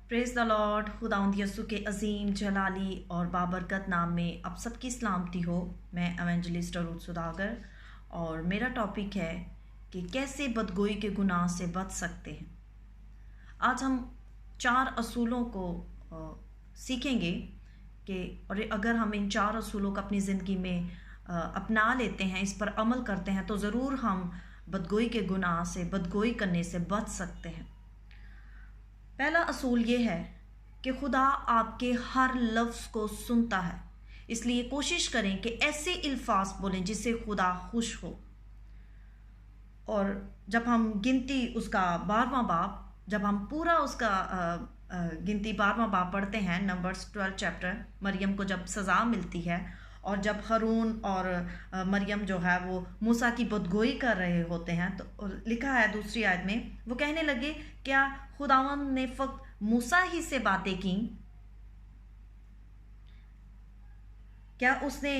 Praise the Lord. खुदावंद यीशु के अजीम जलाली और बाबरकत नाम में आप सबकी सलामती हो। मैं एवेंजलिस्ट अरुण सुदागर और मेरा टॉपिक है कि कैसे बदगोई के गुनाह से बच सकते हैं। आज हम 4 असूलों को सीखेंगे कि और अगर हम इन 4 असूलों को अपनी ज़िंदगी में अपना लेते हैं, इस पर अमल करते हैं, तो ज़रूर हम बदगोई के गुनाह से, बदगोई करने से बच सकते हैं। पहला असूल ये है कि खुदा आपके हर लफ्ज़ को सुनता है, इसलिए कोशिश करें कि ऐसे अल्फाज बोलें जिससे खुदा खुश हो। और जब हम गिनती उसका 12वां बाब, जब हम पूरा उसका गिनती 12वां बाब पढ़ते हैं, नंबर्स 12 चैप्टर, मरियम को जब सज़ा मिलती है और जब हारून और मरियम जो है वो मूसा की बदगोई कर रहे होते हैं, तो लिखा है दूसरी आयत में, वो कहने लगे क्या खुदावंद ने फक्त मूसा ही से बातें की? क्या उसने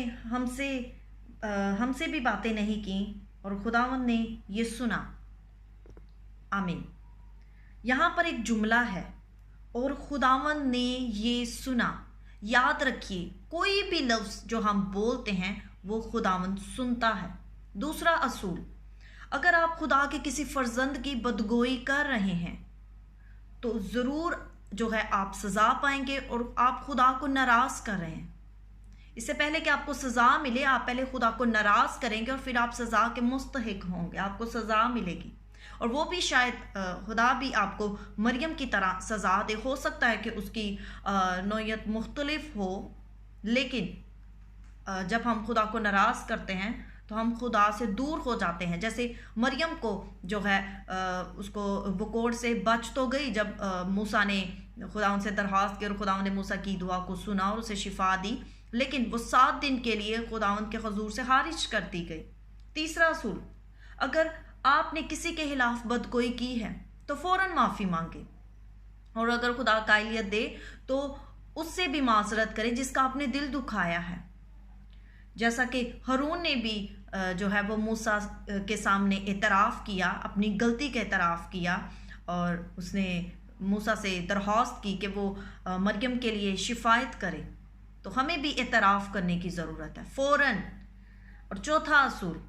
हमसे भी बातें नहीं की? और खुदावंद ने ये सुना। आमीन। यहाँ पर एक जुमला है, और खुदावंद ने ये सुना। याद रखिए, कोई भी लफ्ज़ जो हम बोलते हैं वो खुदावंद सुनता है। दूसरा असूल, अगर आप खुदा के किसी फर्जंद की बदगोई कर रहे हैं तो ज़रूर जो है आप सज़ा पाएंगे और आप खुदा को नाराज़ कर रहे हैं। इससे पहले कि आपको सज़ा मिले, आप पहले खुदा को नाराज़ करेंगे और फिर आप सज़ा के मुस्तहिक होंगे, आपको सज़ा मिलेगी। और वो भी शायद खुदा भी आपको मरियम की तरह सज़ा दे। हो सकता है कि उसकी नौयत मुख्तलिफ हो, लेकिन जब हम खुदा को नाराज़ करते हैं तो हम खुदा से दूर हो जाते हैं। जैसे मरियम को जो है उसको बुकोड़ से बच तो गई जब मूसा ने खुदा उनसे दरख्वास्त की और खुदा ने मूसा की दुआ को सुना और उसे शिफा दी, लेकिन वो 7 दिन के लिए खुदावंद के हुजूर से खारिज कर दी गई। तीसरा असूल, अगर आपने किसी के खिलाफ बदगोई की है तो फ़ौरन माफ़ी मांगे, और अगर खुदा कायलियत दे तो उससे भी माजरत करें जिसका आपने दिल दुखाया है। जैसा कि हारून ने भी जो है वो मूसा के सामने एतराफ़ किया, अपनी गलती का एतराफ़ किया, और उसने मूसा से दरख्वास्त की कि वो मरियम के लिए शिफायत करे। तो हमें भी एतराफ़ करने की ज़रूरत है फ़ौरन। और चौथा असूल,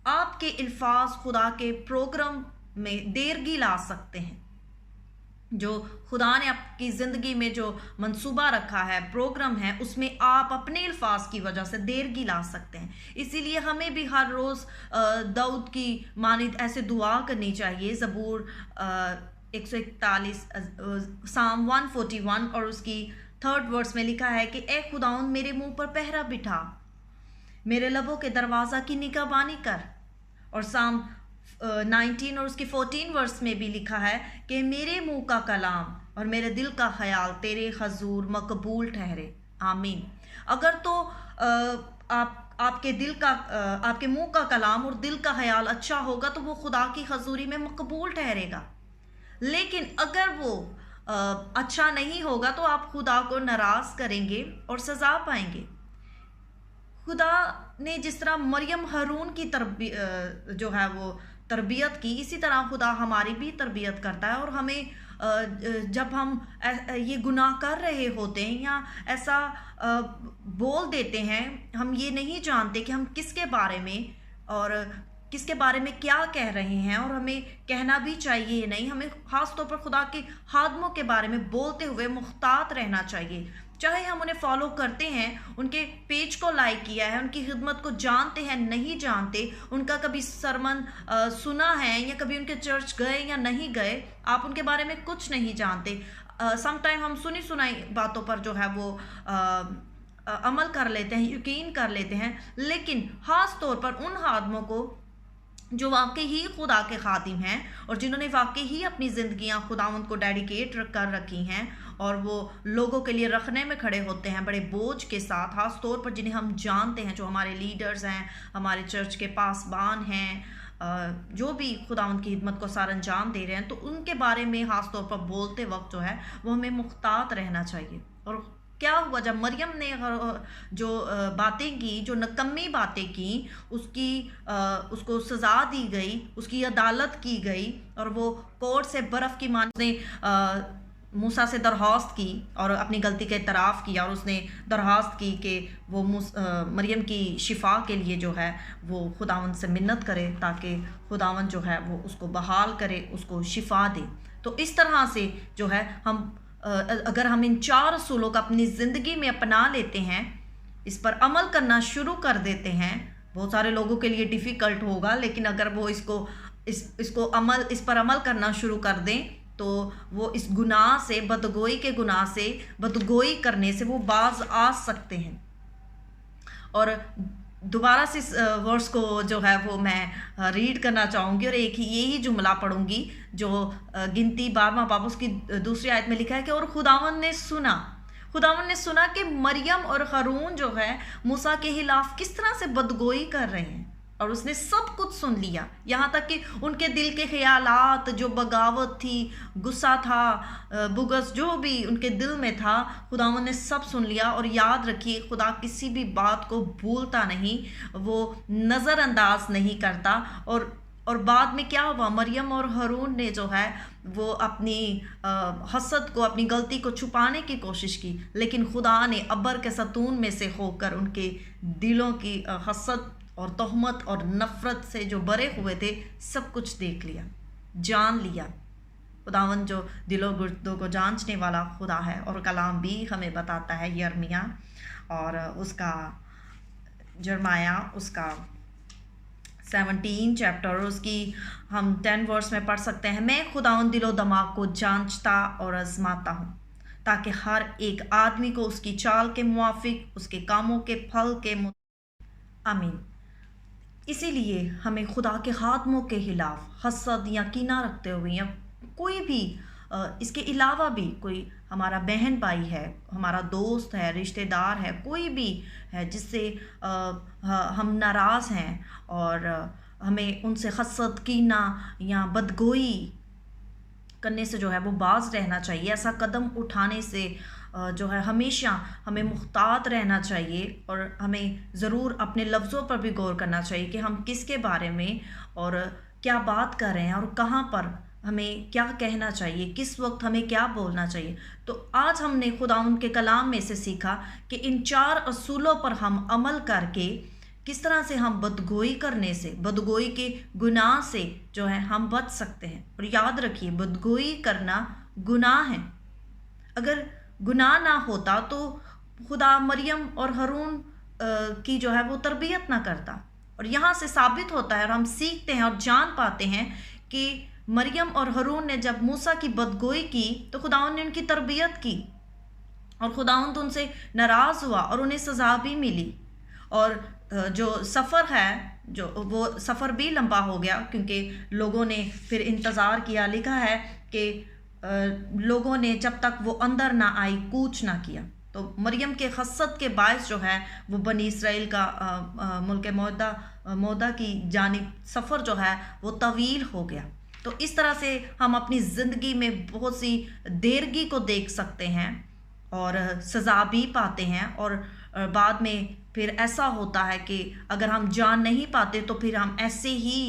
आपके अल्फाज खुदा के प्रोग्राम में देरगी ला सकते हैं। जो खुदा ने आपकी ज़िंदगी में जो मंसूबा रखा है, प्रोग्राम है, उसमें आप अपने अल्फाज की वजह से देरगी ला सकते हैं। इसीलिए हमें भी हर रोज़ दाऊद की मानिद ऐसे दुआ करनी चाहिए। ज़बूर 141, साम 141 और उसकी 3rd वर्स में लिखा है कि ए खुदाउन मेरे मुंह पर पहरा बिठा, मेरे लबों के दरवाज़ा की निगहबानी कर। और साम 19 और उसकी 14 वर्स में भी लिखा है कि मेरे मुंह का कलाम और मेरे दिल का ख्याल तेरे हजूर मकबूल ठहरे। आमीन। अगर तो आपके दिल का, आपके मुंह का कलाम और दिल का ख्याल अच्छा होगा तो वो खुदा की हजूरी में मकबूल ठहरेगा। लेकिन अगर वो अच्छा नहीं होगा तो आप खुदा को नाराज़ करेंगे और सज़ा पाएंगे। खुदा ने जिस तरह मरियम हारून की जो है वो तरबियत की, इसी तरह खुदा हमारी भी तरबियत करता है। और हमें जब हम ये गुनाह कर रहे होते हैं या ऐसा बोल देते हैं, हम ये नहीं जानते कि हम किसके बारे में और किसके बारे में क्या कह रहे हैं, और हमें कहना भी चाहिए नहीं। हमें ख़ास तौर पर खुदा के खादमों के बारे में बोलते हुए मुख्तात रहना चाहिए। चाहे हम उन्हें फॉलो करते हैं, उनके पेज को लाइक किया है, उनकी खिदमत को जानते हैं, नहीं जानते, उनका कभी सरमन सुना है या कभी उनके चर्च गए या नहीं गए, आप उनके बारे में कुछ नहीं जानते। समटाइम हम सुनी सुनाई बातों पर जो है वो अमल कर लेते हैं, यकीन कर लेते हैं, लेकिन ख़ास तौर पर उन खादमों को जो वाकई ही खुदा के खादिम हैं और जिन्होंने वाकई ही अपनी ज़िंदगियां खुदावंद को डेडिकेट कर रखी हैं, और वो लोगों के लिए रखने में खड़े होते हैं बड़े बोझ के साथ, खास तौर पर जिन्हें हम जानते हैं, जो हमारे लीडर्स हैं, हमारे चर्च के पासबान हैं, जो भी खुदावंद की खिदमत को सार अंजाम दे रहे हैं, तो उनके बारे में खास तौर पर बोलते वक्त जो है वो हमें मुख्तात रहना चाहिए। और क्या हुआ जब मरियम ने जो बातें की, जो नकम्मी बातें की, उसको सज़ा दी गई, उसकी अदालत की गई, और वो कोर्ट से बर्फ़ की माने موسیٰ سے درخواست کی اور اپنی غلطی کا اعتراف کیا، اور اس نے درخواست کی کہ وہ مریم کی شفا کے لیے جو ہے وہ خداوند سے منت کرے تاکہ خداوند جو ہے وہ اس کو بحال کرے، اس کو شفا دے۔ تو اس طرح سے جو ہے ہم اگر ہم ان 4 اصولوں کا اپنی زندگی میں اپنا لیتے ہیں، اس پر عمل کرنا شروع کر دیتے ہیں، بہت سارے لوگوں کے لیے ڈیفیکلٹ ہوگا، لیکن اگر وہ اس پر عمل کرنا شروع کر دیں تو وہ اس گناہ سے، بدگوئی کے گناہ سے، بدگوئی کرنے سے وہ باز آ سکتے ہیں۔ اور دوبارہ سے اس ورس کو جو ہے وہ میں ریڈ کرنا چاہوں گی، اور ایک یہی جملہ پڑھوں گی جو گنتی 12واں باب اس کی 2 آیت میں لکھا ہے کہ اور خداوند نے سنا کہ مریم اور ہارون جو ہے موسیٰ کے خلاف کس طرح سے بدگوئی کر رہے ہیں، اور اس نے سب کچھ سن لیا، یہاں تک کہ ان کے دل کے خیالات، جو بغاوت تھی، غصہ تھا، بغض جو بھی ان کے دل میں تھا، خداوند نے سب سن لیا۔ اور یاد رکھیے خدا کسی بھی بات کو بھولتا نہیں، وہ نظر انداز نہیں کرتا۔ اور بعد میں کیا ہوا، مریم اور ہارون نے جو ہے وہ اپنی حسد کو، اپنی غلطی کو چھپانے کی کوشش کی، لیکن خدا نے ابر کے ستون میں سے ہو کر ان کے دلوں کی حسد اور تہمت اور نفرت سے جو بھرے ہوئے تھے سب کچھ دیکھ لیا، جان لیا۔ خداوند جو دل و گردوں کو جانچنے والا خدا ہے، اور کلام بھی ہمیں بتاتا ہے یرمیہ اور اس کا جرمایہ اس کا 17 چیپٹر، اس کی ہم 10 ورس میں پڑھ سکتے ہیں، میں خداوند دل و دماغ کو جانچتا اور آزماتا ہوں تاکہ ہر ایک آدمی کو اس کی چال کے موافق، اس کے کاموں کے پھل کے آمین۔ اسی لیے ہمیں خدا کے خادموں کے خلاف حسد یا کینہ رکھتے ہوئے، یا کوئی بھی اس کے علاوہ بھی کوئی ہمارا بہن بھائی ہے، ہمارا دوست ہے، رشتہ دار ہے، کوئی بھی ہے جس سے ہم ناراض ہیں، اور ہمیں ان سے حسد، کینہ یا بدگوئی کرنے سے جو ہے وہ باز رہنا چاہیے۔ ایسا قدم اٹھانے سے جو ہے ہمیشہ ہمیں محتاط رہنا چاہیے، اور ہمیں ضرور اپنے لفظوں پر بھی غور کرنا چاہیے کہ ہم کس کے بارے میں اور کیا بات کر رہے ہیں، اور کہاں پر ہمیں کیا کہنا چاہیے، کس وقت ہمیں کیا بولنا چاہیے۔ تو آج ہم نے خداوند کے کلام میں سے سیکھا کہ ان 4 اصولوں پر ہم عمل کر کے کس طرح سے ہم بدگوئی کرنے سے، بدگوئی کے گناہ سے جو ہے ہم بچ سکتے ہیں۔ اور یاد رکھیے بدگوئی کرنا گناہ ہے، اگر گناہ نہ ہوتا تو خدا مریم اور ہارون کی جو ہے وہ تربیت نہ کرتا۔ اور یہاں سے ثابت ہوتا ہے، اور ہم سیکھتے ہیں اور جان پاتے ہیں کہ مریم اور ہارون نے جب موسیٰ کی بدگوئی کی تو خداوند نے ان کی تربیت کی، اور خداوند ان سے ناراض ہوا اور انہیں سزا بھی ملی۔ اور جو سفر ہے، جو وہ سفر بھی لمبا ہو گیا، کیونکہ لوگوں نے پھر انتظار کیا۔ لکھا ہے کہ لوگوں نے جب تک وہ اندر نہ آئی کوچ نہ کیا۔ تو مریم کے حسد کے باعث جو ہے وہ بنی اسرائیل کا ملک معدہ کی جانب سفر جو ہے وہ طویل ہو گیا۔ تو اس طرح سے ہم اپنی زندگی میں بہت سی دیرگی کو دیکھ سکتے ہیں اور سزا بھی پاتے ہیں، اور بعد میں پھر ایسا ہوتا ہے کہ اگر ہم جان نہیں پاتے تو پھر ہم ایسے ہی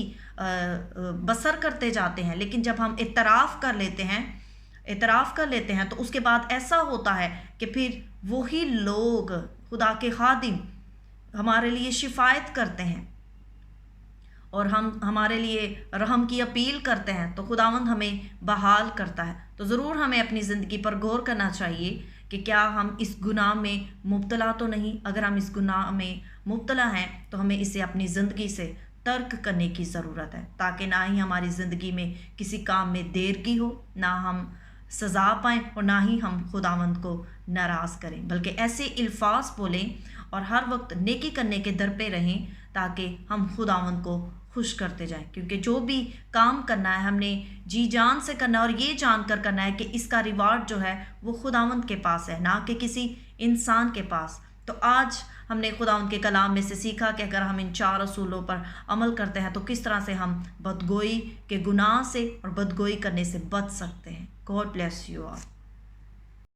بسر کرتے جاتے ہیں، لیکن جب ہم اعتراف کر لیتے ہیں تو اس کے بعد ایسا ہوتا ہے کہ پھر وہی لوگ، خدا کے خادم، ہمارے لیے شفاعت کرتے ہیں اور ہمارے لیے رحم کی اپیل کرتے ہیں، تو خداوند ہمیں بحال کرتا ہے۔ تو ضرور ہمیں اپنی زندگی پر غور کرنا چاہیے کہ کیا ہم اس گناہ میں مبتلا تو نہیں۔ اگر ہم اس گناہ میں مبتلا ہیں تو ہمیں اسے اپنی زندگی سے ترک کرنے کی ضرورت ہے، تاکہ نہ ہی ہماری زندگی میں کسی کام میں دیرگی ہو، نہ ہم سزا پائیں، اور نہ ہی ہم خداوند کو ناراض کریں، بلکہ ایسے الفاظ بولیں اور ہر وقت نیکی کرنے کے در پہ رہیں تاکہ ہم خداوند کو خوش کرتے جائیں۔ کیونکہ جو بھی کام کرنا ہے ہم نے جی جان سے کرنا ہے، اور یہ جان کر کرنا ہے کہ اس کا ریوارڈ جو ہے وہ خداوند کے پاس ہے، نہ کہ کسی انسان کے پاس۔ تو آج ہم نے خداوند کے کلام میں سے سیکھا کہ اگر ہم ان 4 اصولوں پر عمل کرتے ہیں تو کس طرح سے ہم بدگوئی کے گناہ سے اور بدگوئی کرنے سے بچ سکتے ہیں۔ God bless you all.